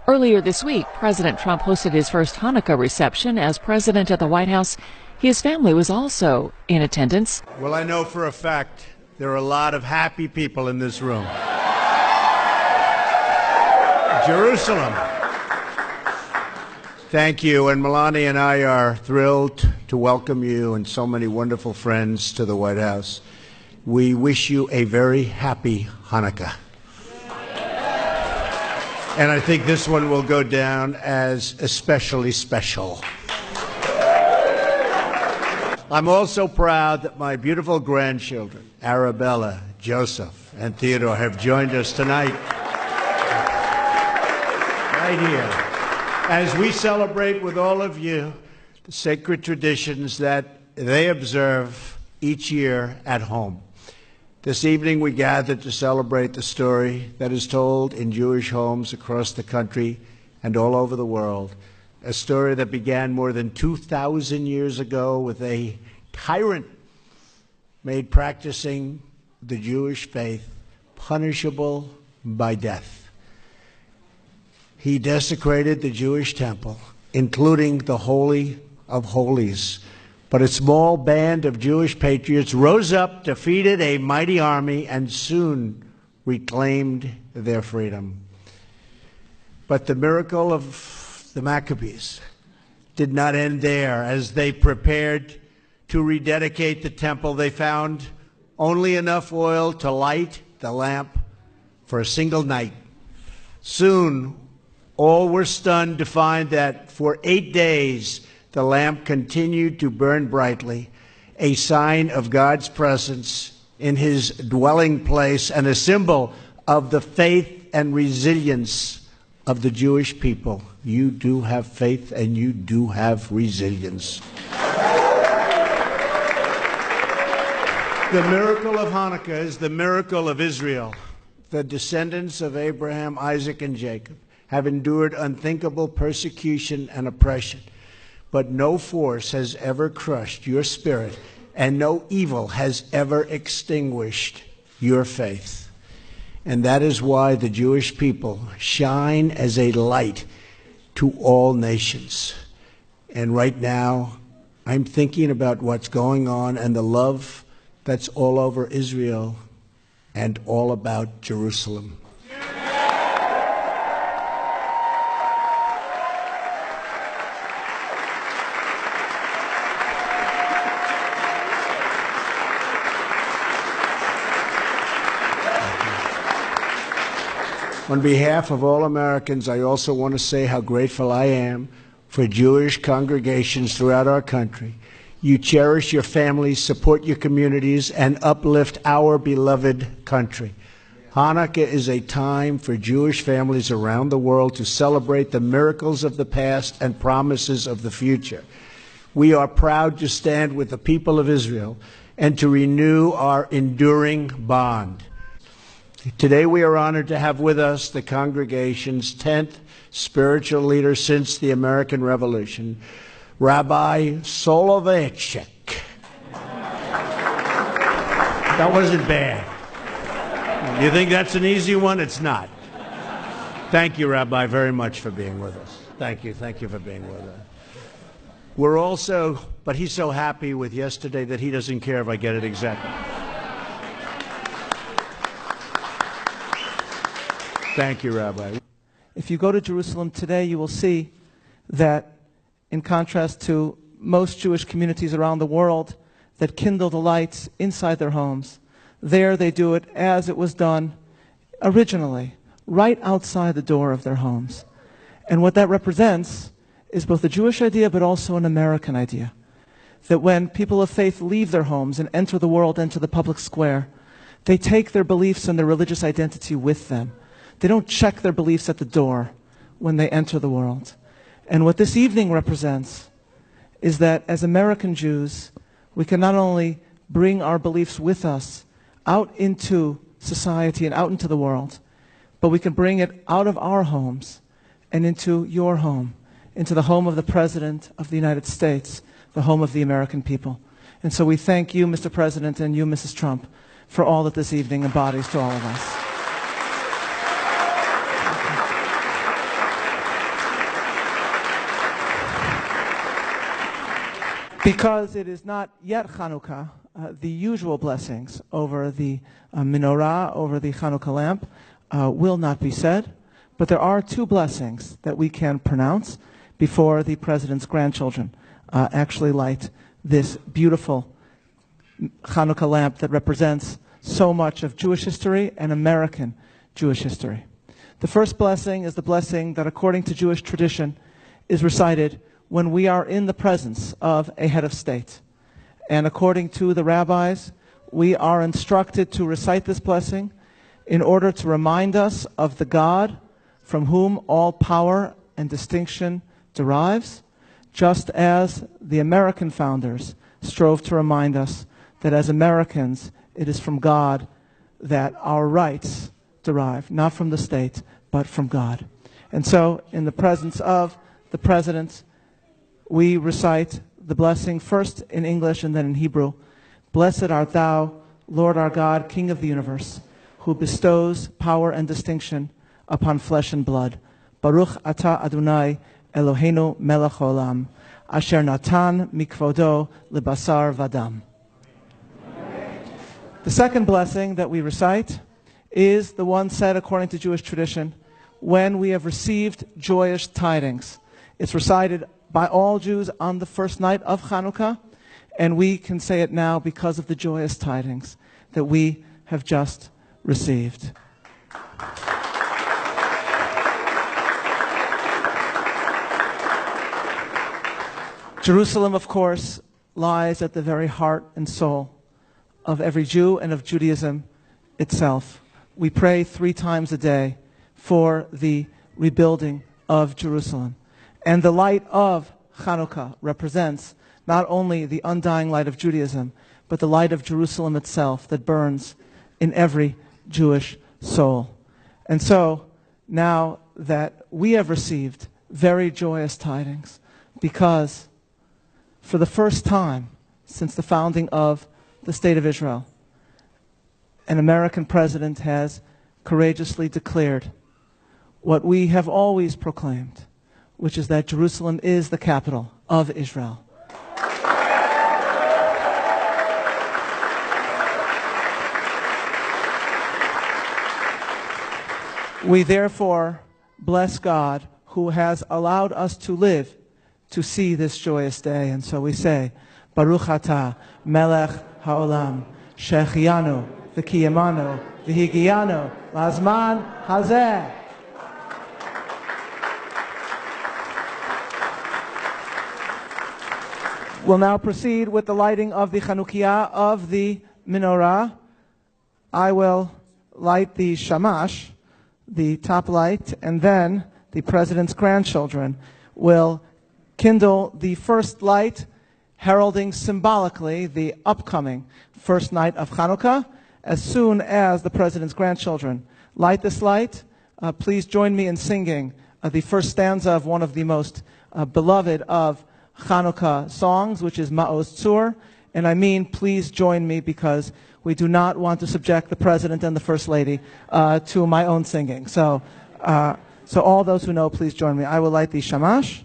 Earlier this week, President Trump hosted his first Hanukkah reception as president at the White House. His family was also in attendance. Well, I know for a fact there are a lot of happy people in this room. Jerusalem. Thank you, and Melania and I are thrilled to welcome you and so many wonderful friends to the White House. We wish you a very happy Hanukkah. And I think this one will go down as especially special. I'm also proud that my beautiful grandchildren, Arabella, Joseph, and Theodore, have joined us tonight, right here, as we celebrate with all of you the sacred traditions that they observe each year at home. This evening we gathered to celebrate the story that is told in Jewish homes across the country and all over the world, a story that began more than 2,000 years ago with a tyrant made practicing the Jewish faith punishable by death. He desecrated the Jewish temple, including the Holy of Holies. But a small band of Jewish patriots rose up, defeated a mighty army, and soon reclaimed their freedom. But the miracle of the Maccabees did not end there. As they prepared to rededicate the temple, they found only enough oil to light the lamp for a single night. Soon, all were stunned to find that for 8 days, the lamp continued to burn brightly, a sign of God's presence in his dwelling place and a symbol of the faith and resilience of the Jewish people. You do have faith and you do have resilience. The miracle of Hanukkah is the miracle of Israel. The descendants of Abraham, Isaac, and Jacob have endured unthinkable persecution and oppression. But no force has ever crushed your spirit, and no evil has ever extinguished your faith. And that is why the Jewish people shine as a light to all nations. And right now, I'm thinking about what's going on and the love that's all over Israel and all about Jerusalem. On behalf of all Americans, I also want to say how grateful I am for Jewish congregations throughout our country. You cherish your families, support your communities, and uplift our beloved country. Hanukkah is a time for Jewish families around the world to celebrate the miracles of the past and promises of the future. We are proud to stand with the people of Israel and to renew our enduring bond. Today we are honored to have with us the congregation's 10th spiritual leader since the American Revolution, Rabbi Soloveitchik. That wasn't bad. You think that's an easy one? It's not. Thank you, Rabbi, very much for being with us. Thank you for being with us. We're also, but he's so happy with yesterday that he doesn't care if I get it exactly. Thank you, Rabbi. If you go to Jerusalem today, you will see that, in contrast to most Jewish communities around the world that kindle the lights inside their homes, there they do it as it was done originally, right outside the door of their homes. And what that represents is both a Jewish idea but also an American idea. That when people of faith leave their homes and enter the world, enter the public square, they take their beliefs and their religious identity with them. They don't check their beliefs at the door when they enter the world. And what this evening represents is that as American Jews, we can not only bring our beliefs with us out into society and out into the world, but we can bring it out of our homes and into your home, into the home of the President of the United States, the home of the American people. And so we thank you, Mr. President, and you, Mrs. Trump, for all that this evening embodies to all of us. Because it is not yet Hanukkah, the usual blessings over the menorah, over the Hanukkah lamp, will not be said. But there are two blessings that we can pronounce before the President's grandchildren actually light this beautiful Hanukkah lamp that represents so much of Jewish history and American Jewish history. The first blessing is the blessing that, according to Jewish tradition, is recited when we are in the presence of a head of state. And according to the rabbis, we are instructed to recite this blessing in order to remind us of the God from whom all power and distinction derives, just as the American founders strove to remind us that as Americans, it is from God that our rights derive, not from the state, but from God. And so, in the presence of the President, we recite the blessing first in English and then in Hebrew. Blessed art thou, Lord our God, King of the universe, who bestows power and distinction upon flesh and blood. Baruch atah Adonai Eloheinu melech haolam, asher natan mikvodo lebasar vadam. The second blessing that we recite is the one said according to Jewish tradition when we have received joyous tidings. It's recited by all Jews on the first night of Hanukkah, and we can say it now because of the joyous tidings that we have just received. Jerusalem, of course, lies at the very heart and soul of every Jew and of Judaism itself. We pray 3 times a day for the rebuilding of Jerusalem. And the light of Hanukkah represents not only the undying light of Judaism, but the light of Jerusalem itself that burns in every Jewish soul. And so, now that we have received very joyous tidings, because for the first time since the founding of the State of Israel, an American president has courageously declared what we have always proclaimed, which is that Jerusalem is the capital of Israel. We therefore bless God who has allowed us to live to see this joyous day. And so we say, Baruch atah melech haolam, shechianu v'kiyamanu v'higianu lazman hazeh. We'll now proceed with the lighting of the Chanukiah of the menorah. I will light the shamash, the top light, and then the President's grandchildren will kindle the first light, heralding symbolically the upcoming first night of Hanukkah. As soon as the President's grandchildren light this light, please join me in singing the first stanza of one of the most beloved of Hanukkah songs, which is Ma'oz Tzur. And I mean, please join me, because we do not want to subject the President and the First Lady to my own singing. So all those who know, please join me. I will light the shamash.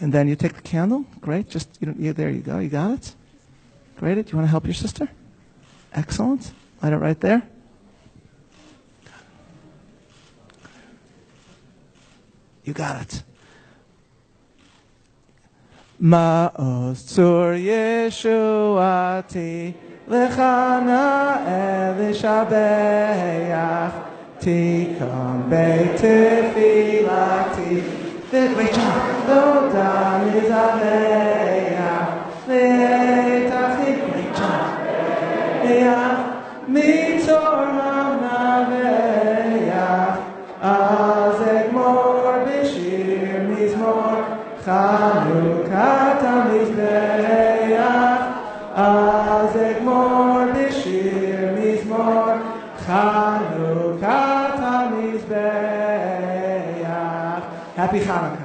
And then you take the candle. Great. Just there you go. You got it. Great. Do you want to help your sister? Excellent. Light it right there. You got it. Ma'oz tzur Yeshuati lechana elishabeach tikam beitefilati. Great job. Lodan izabeach le'etachit. Great job. Mitzor hanaveach azek mor b'shir mizmor Chanukah hamizbeach azek mor b'shir mizmor Chanukah hamizbeach. Happy Hanukkah.